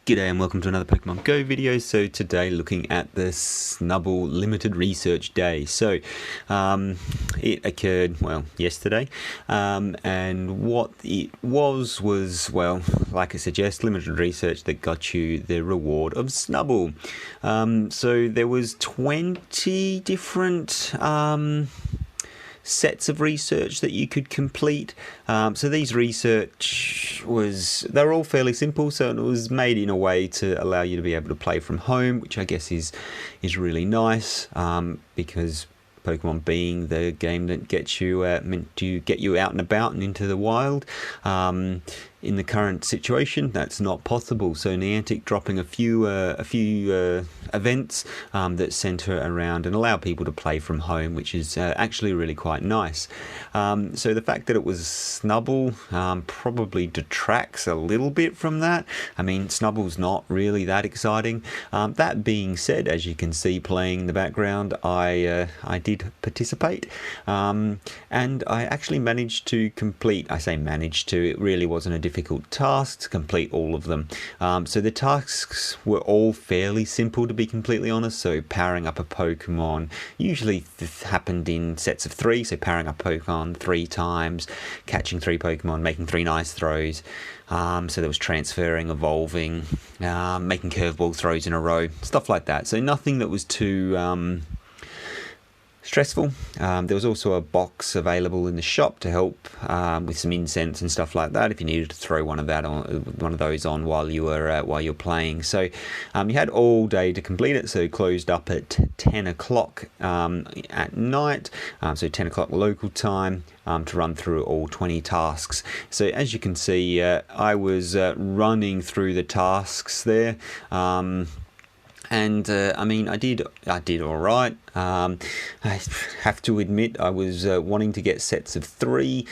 G'day and welcome to another Pokemon Go video. So today looking at the Snubbull Limited Research Day. So it occurred, well, yesterday, and what it was, well, like it suggests, limited research that got you the reward of Snubbull. So there was 20 different sets of research that you could complete. So these research they're all fairly simple, so it was made in a way to allow you to be able to play from home, which I guess is really nice, because Pokemon being the game that gets you meant to get you out and about and into the wild. In the current situation, that's not possible. So Niantic dropping a few events that centre around and allow people to play from home, which is actually really quite nice. So the fact that it was Snubbull probably detracts a little bit from that. I mean, Snubbull's not really that exciting. That being said, as you can see playing in the background, I did participate, and I actually managed to complete. I say managed to. It really wasn't a difficult task to complete all of them. So the tasks were all fairly simple, to be completely honest. So powering up a Pokemon, usually this happened in sets of 3, so powering up Pokemon 3 times, catching 3 Pokemon, making 3 nice throws. So there was transferring, evolving, making curveball throws in a row, stuff like that. So nothing that was too stressful. There was also a box available in the shop to help with some incense and stuff like that if you needed to throw one of those on while you're playing. So you had all day to complete it. So it closed up at 10 o'clock at night, so 10 o'clock local time, to run through all 20 tasks. So as you can see, I was running through the tasks there. And I mean, I did all right. I have to admit, I was wanting to get sets of 3,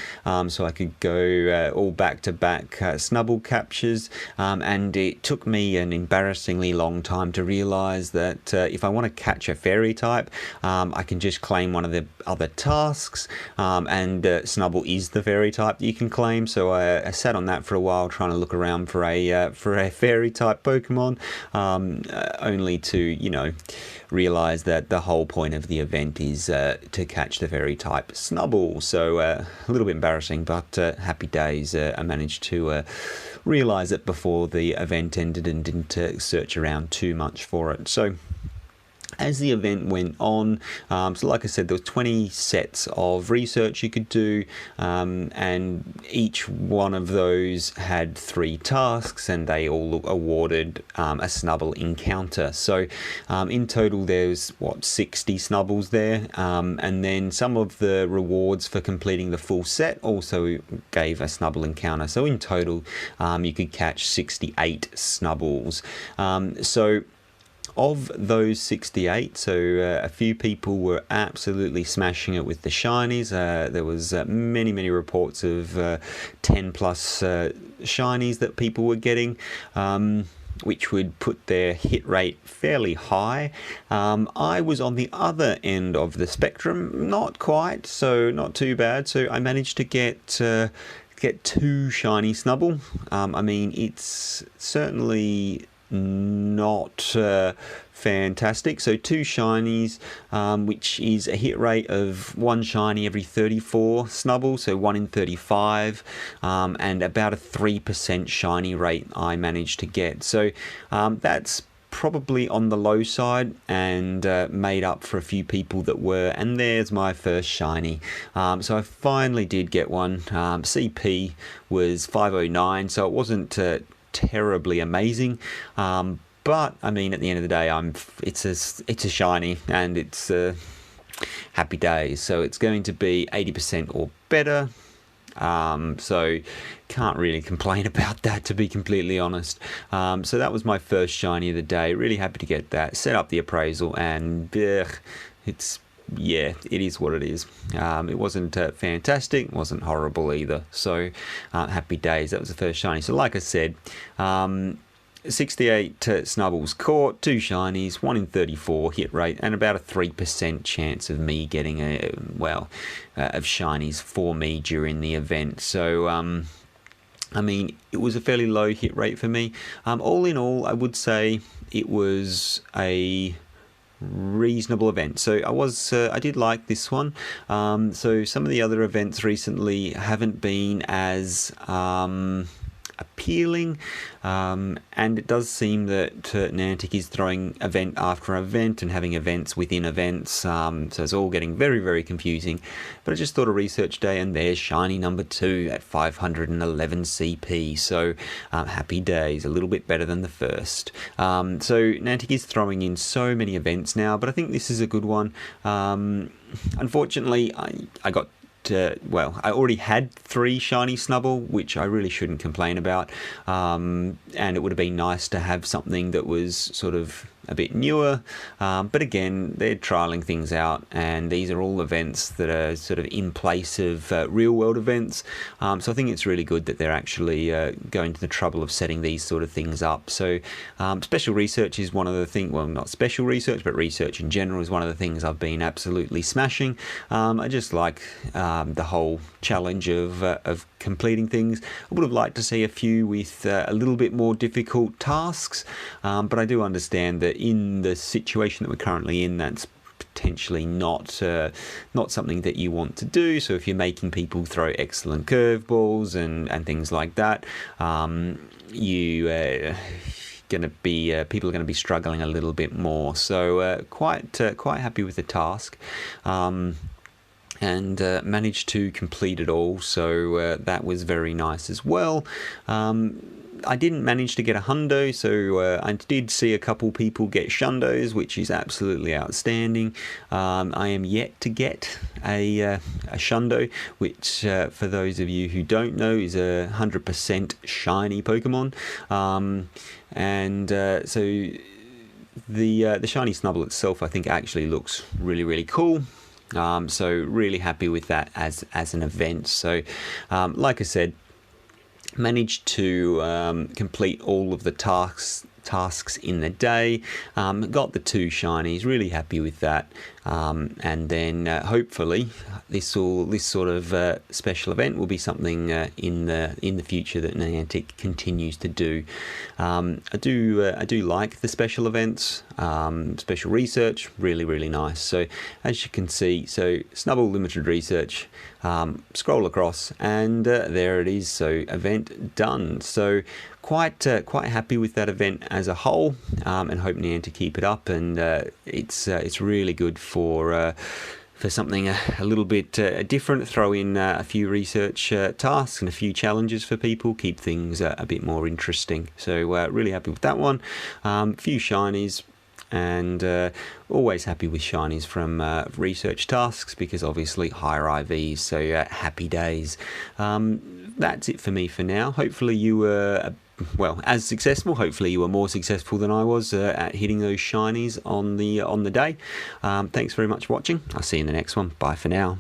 so I could go all back-to-back Snubbull captures, and it took me an embarrassingly long time to realise that if I want to catch a fairy type, I can just claim one of the other tasks, and Snubbull is the fairy type that you can claim. So I sat on that for a while, trying to look around for a fairy type Pokemon, only to realise that the whole point of the event is to catch the fairy type Snubbull. So a little bit embarrassing, but happy days. I managed to realise it before the event ended and didn't search around too much for it. So as the event went on, so like I said, there was 20 sets of research you could do, and each one of those had 3 tasks, and they all awarded a Snubbull encounter. So in total there's 60 Snubbulls there, and then some of the rewards for completing the full set also gave a Snubbull encounter. So in total you could catch 68 Snubbulls. So of those 68, so a few people were absolutely smashing it with the shinies. There was many reports of 10 plus shinies that people were getting, which would put their hit rate fairly high. I was on the other end of the spectrum, not quite, so not too bad. So I managed to get 2 shiny Snubbull. I mean, it's certainly not fantastic. So 2 shinies, which is a hit rate of 1 shiny every 34 Snubbull, so 1 in 35, and about a 3% shiny rate I managed to get. So that's probably on the low side, and made up for a few people that were. And there's my first shiny. So I finally did get one. CP was 509, so it wasn't terribly amazing, but I mean, at the end of the day, it's a shiny, and it's happy days. So it's going to be 80% or better. So can't really complain about that, to be completely honest. So that was my first shiny of the day. Really happy to get that. Set up the appraisal, and it is what it is. It wasn't fantastic, wasn't horrible either. So happy days. That was the first shiny. So like I said, 68 Snubbulls caught, 2 shinies, 1 in 34 hit rate, and about a 3% chance of me getting of shinies for me during the event. So I mean, it was a fairly low hit rate for me. All in all, I would say it was a reasonable event. So I did like this one. So some of the other events recently haven't been as appealing, and it does seem that Niantic is throwing event after event and having events within events, so it's all getting very, very confusing. But I just thought a research day, and there's shiny number 2 at 511 CP, so happy days, a little bit better than the first. So Niantic is throwing in so many events now, but I think this is a good one. Unfortunately, I got well, I already had 3 shiny Snubbull, which I really shouldn't complain about, and it would have been nice to have something that was sort of a bit newer, but again, they're trialing things out, and these are all events that are sort of in place of real world events, so I think it's really good that they're actually going to the trouble of setting these sort of things up. So special research is one of the things, well, not special research, but research in general is one of the things I've been absolutely smashing. I just like the whole challenge of completing things. I would have liked to see a few with a little bit more difficult tasks, but I do understand that in the situation that we're currently in, that's potentially not something that you want to do. So if you're making people throw excellent curveballs and things like that, people are going to be struggling a little bit more. So quite happy with the task. And managed to complete it all, so that was very nice as well. I didn't manage to get a hundo, so I did see a couple people get shundos, which is absolutely outstanding. I am yet to get a shundo, which for those of you who don't know is a 100% shiny Pokemon, and so the shiny Snubbull itself, I think, actually looks really, really cool. So really happy with that as an event. So like I said, managed to complete all of the tasks in the day, got the 2 shinies, really happy with that, and then hopefully this sort of special event will be something in the future that Niantic continues to do. I do like the special events, special research, really nice. So as you can see, so Snubbull limited research, scroll across, and there it is. So event done. So quite happy with that event as a whole, and hope Niantic keep it up. And it's really good for something a little bit different. Throw in a few research tasks and a few challenges for people, keep things a bit more interesting. So really happy with that one. Few shinies, and always happy with shinies from research tasks, because obviously higher IVs, so happy days. That's it for me for now. Hopefully you were as successful. Hopefully you were more successful than I was at hitting those shinies on the day. Thanks very much for watching. I'll see you in the next one. Bye for now.